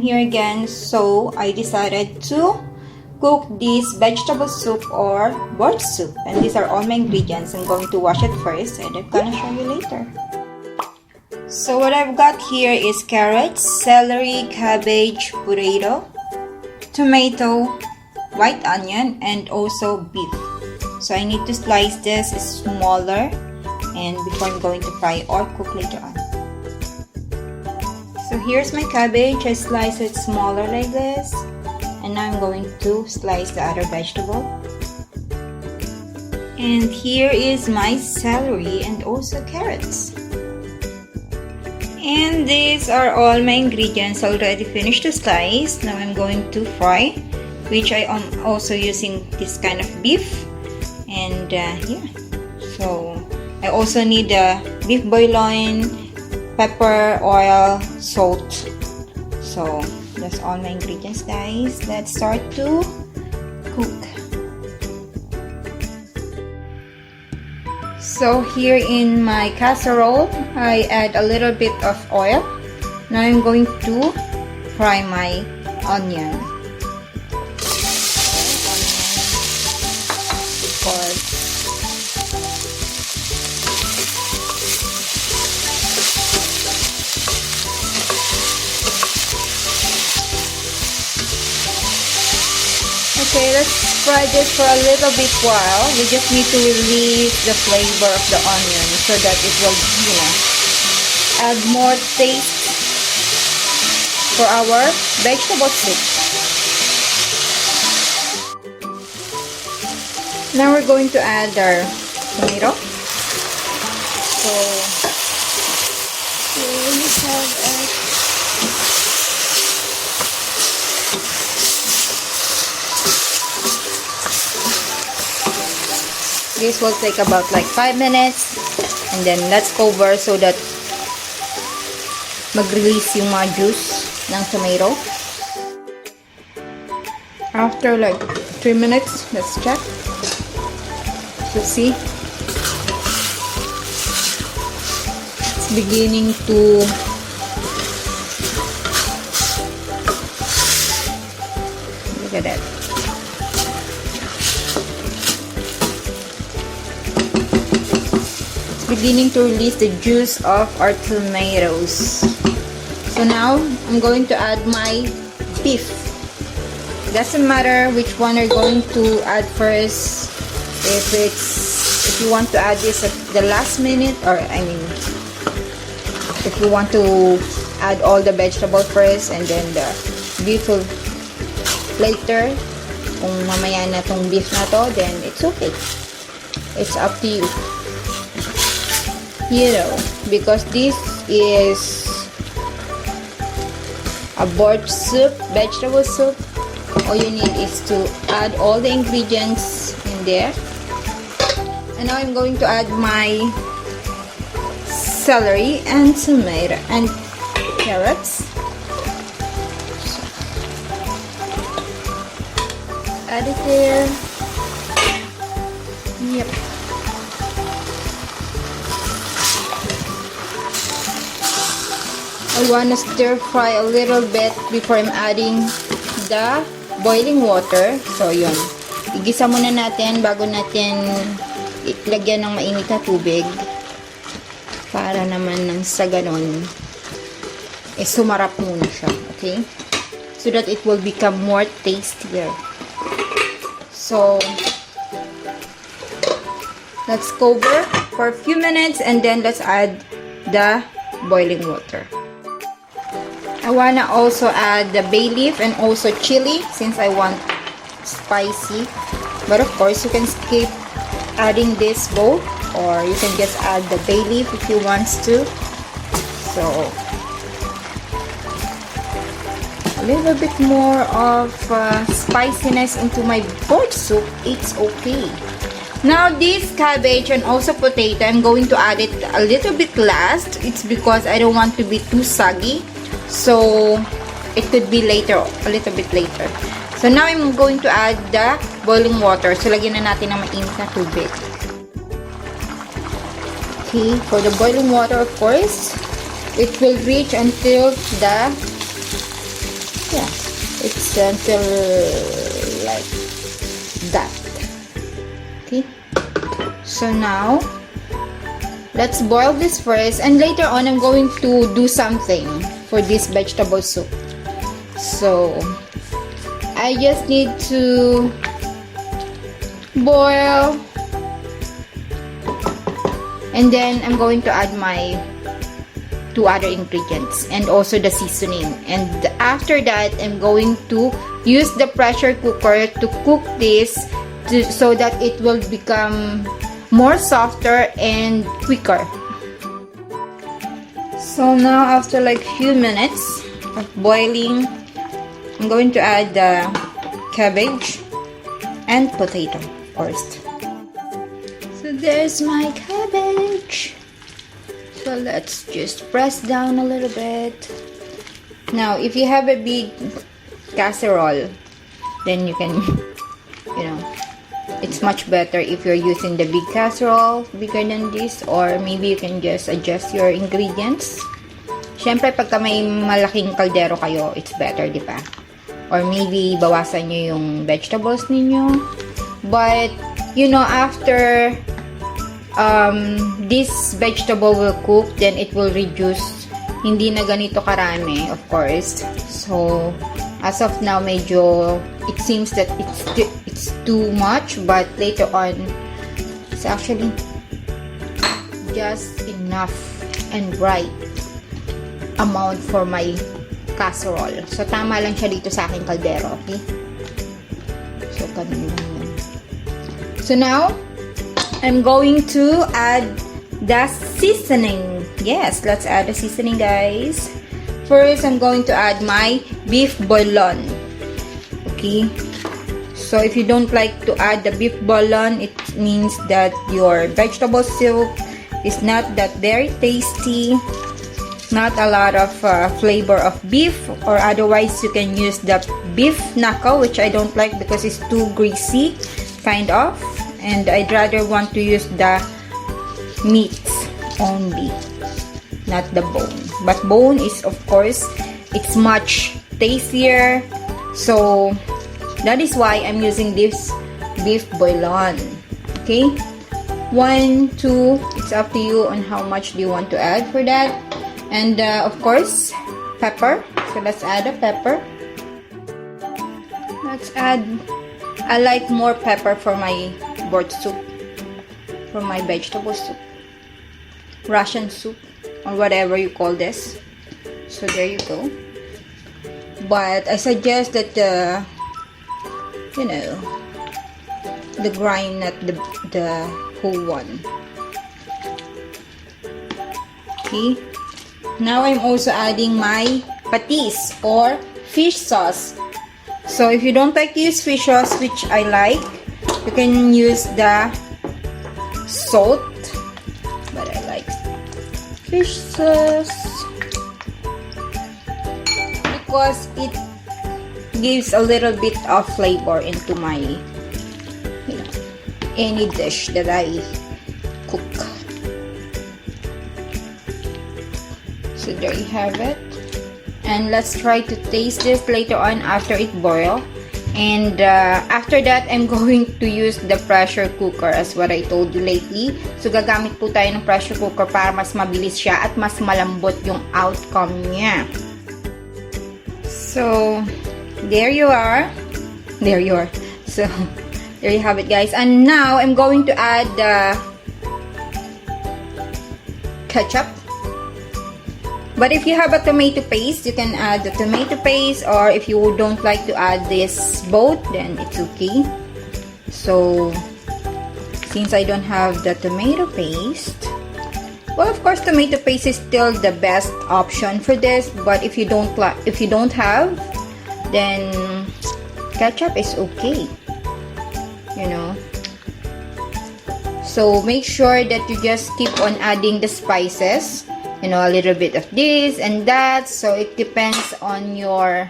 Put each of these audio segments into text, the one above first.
here again. So I decided to cook this vegetable soup or board soup, and these are all my ingredients. I'm going to wash it first and I'm gonna show you later. So what I've got here is carrots, celery, cabbage, potato, tomato, white onion, and also beef. So I need to slice this smaller and before I'm going to fry or cook later on. So here's my cabbage. I slice it smaller like this. And now I'm going to slice the other vegetable. And here is my celery and also carrots. And these are all my ingredients already finished to slice. Now I'm going to fry, which I am also using this kind of beef. And yeah, so I also need beef bouillon, pepper, oil, salt. So that's all my ingredients, guys. Let's start to cook. So here in my casserole, I add a little bit of oil. Now I'm going to fry my onion. Okay, let's fry this for a little bit while. We just need to release the flavor of the onion so that it will, add more taste for our vegetable soup. Now we're going to add our tomato. So we have this will take about like 5 minutes, and then let's cover so that mag-release yung mga juice ng tomato. After like 3 minutes, let's check. So see, it's beginning to look at that. Beginning to release the juice of our tomatoes. So now I'm going to add my beef. Doesn't matter which one you're going to add first. If you want to add this at the last minute, or I mean, if you want to add all the vegetable first and then the beef will later, kung mamaya na tong beef na to, then it's okay. It's up to you. Because this is a board soup, vegetable soup, all you need is to add all the ingredients in there. And now I'm going to add my celery and tomato and carrots. Add it there. Yep. I want to stir fry a little bit before I'm adding the boiling water. So, yun. Igisa muna natin bago natin lagyan ng mainit na tubig. Para naman nang sa ganon, sumarap muna siya. Okay? So that it will become more tastier. So, let's cover for a few minutes and then let's add the boiling water. I wanna also add the bay leaf and also chili since I want spicy. But of course, you can skip adding this both, or you can just add the bay leaf if you want to. So, a little bit more of spiciness into my board soup, it's okay. Now this cabbage and also potato, I'm going to add it a little bit last. It's because I don't want to be too soggy. So, it could be later, a little bit later. So, now I'm going to add the boiling water. So, lagyan na natin ng mainit na tubig. Okay, for the boiling water, of course, it will reach until the Yeah, it's until like that. Okay, so now let's boil this first, and later on I'm going to do something for this vegetable soup. So I just need to boil, and then I'm going to add my 2 other ingredients and also the seasoning. And after that, I'm going to use the pressure cooker to cook this so that it will become more softer and quicker. So now after like few minutes of boiling, I'm going to add the cabbage and potato first. So there's my cabbage. So let's just press down a little bit. Now, if you have a big casserole, then you can, it's much better if you're using the big casserole, bigger than this, or maybe you can just adjust your ingredients. Syempre, pagka may malaking kaldero kayo, it's better, di ba? Or maybe bawasan nyo yung vegetables ninyo. But, after this vegetable will cook, then it will reduce. Hindi na ganito karami, of course. So, as of now, medyo, it seems that it's too much, but later on, it's actually just enough and right amount for my casserole. So, tama lang siya dito sa aking kaldero, okay? So, ganun lang yun. So, now, I'm going to add the seasoning. Yes, let's add the seasoning, guys. First, I'm going to add my beef bouillon. Okay. So, if you don't like to add the beef bouillon, it means that your vegetable soup is not that very tasty. Not a lot of flavor of beef, or otherwise you can use the beef knuckle, which I don't like because it's too greasy, kind of. And I'd rather want to use the meats only, not the bone. But bone is, of course, it's much tastier. So, that is why I'm using this beef bouillon. Okay? 1, 2, it's up to you on how much do you want to add for that. And, of course, pepper. So, let's add a pepper. Let's add, I like more pepper for my board soup, for my vegetable soup, Russian soup, or whatever you call this. So there you go. But I suggest that the grind, not the whole one. Okay. Now I'm also adding my patis or fish sauce. So if you don't like to use fish sauce, which I like, you can use the salt, but I like fish sauce because it gives a little bit of flavor into my, any dish that I cook. So there you have it. And let's try to taste this later on after it boils. And after that, I'm going to use the pressure cooker as what I told you lately. So, gagamit po tayo ng pressure cooker para mas mabilis siya at mas malambot yung outcome niya. So, there you are. There you are. So, there you have it, guys. And now, I'm going to add the ketchup. But if you have a tomato paste, you can add the tomato paste, or if you don't like to add this both, then it's okay. So, since I don't have the tomato paste, well, of course, tomato paste is still the best option for this. But if you don't have, then ketchup is okay. So make sure that you just keep on adding the spices. A little bit of this and that, so it depends on your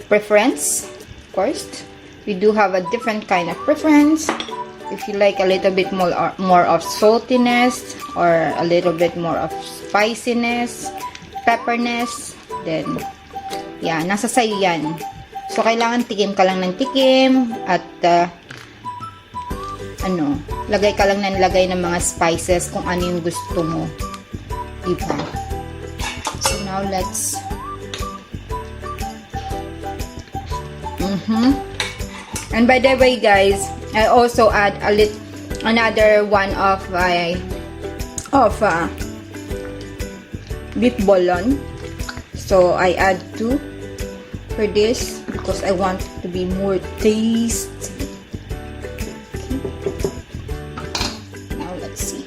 preference. Of course, we do have a different kind of preference. If you like a little bit more of saltiness, or a little bit more of spiciness, pepperness, then Yan, nasa sayo yan. So, kailangan tikim ka lang ng tikim at lagay ka lang ng lagay ng mga spices kung ano yung gusto mo. Diba? So, now let's and by the way guys, I also add another one of beef bouillon. So I add 2 for this because I want it to be more tasty. Okay. Now let's see.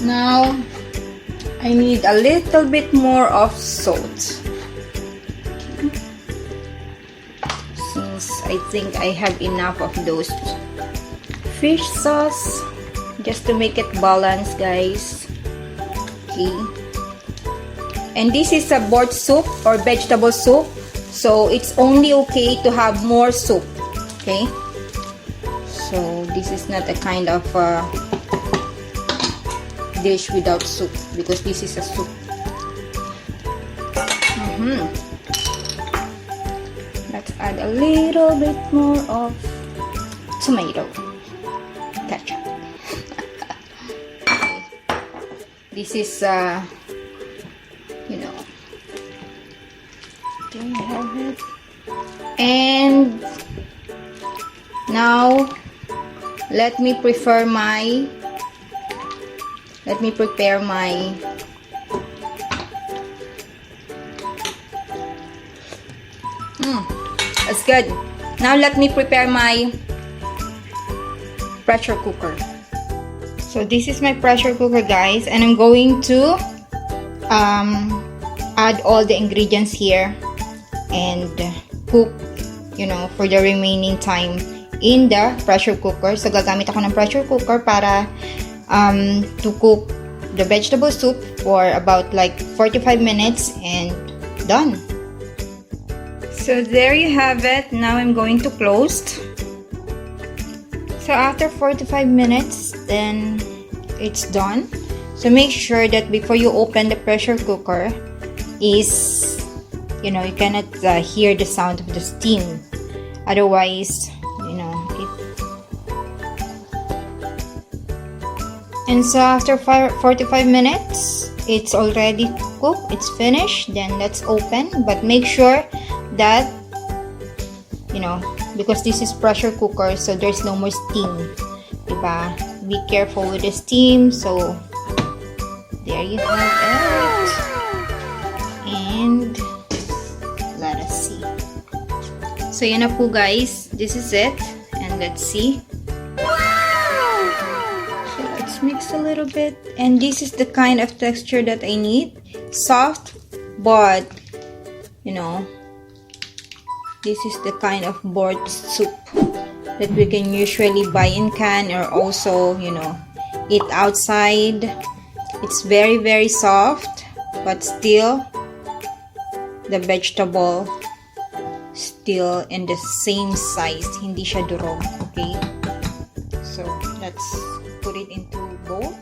Now I need a little bit more of salt. Since I think I have enough of those fish sauce, just to make it balanced, guys. Okay. And this is a board soup or vegetable soup, so it's only okay to have more soup. Okay. So this is not a kind of dish without soup, because this is a soup. Let's add a little bit more of tomato ketchup. Okay. This is there you have it. And now let me prepare my that's good. Now let me prepare my pressure cooker. So this is my pressure cooker, guys, and I'm going to add all the ingredients here and cook for the remaining time in the pressure cooker. So gagamit ako ng pressure cooker para to cook the vegetable soup for about like 45 minutes and done. So there you have it. Now I'm going to close. So after 45 minutes, then it's done. So make sure that before you open the pressure cooker is, you cannot hear the sound of the steam. Otherwise, And so after 45 minutes, it's already cooked, it's finished. Then let's open, but make sure that, because this is pressure cooker, so there's no more steam, diba? Be careful with the steam. So there you have it, and let us see. So yan na po, guys, this is it, and let's see. Mix a little bit, and this is the kind of texture that I need. Soft, but this is the kind of board soup that we can usually buy in can or also eat outside. It's very, very soft, but still the vegetable still in the same size, hindi siya durog. Okay, so let's put it into bowl.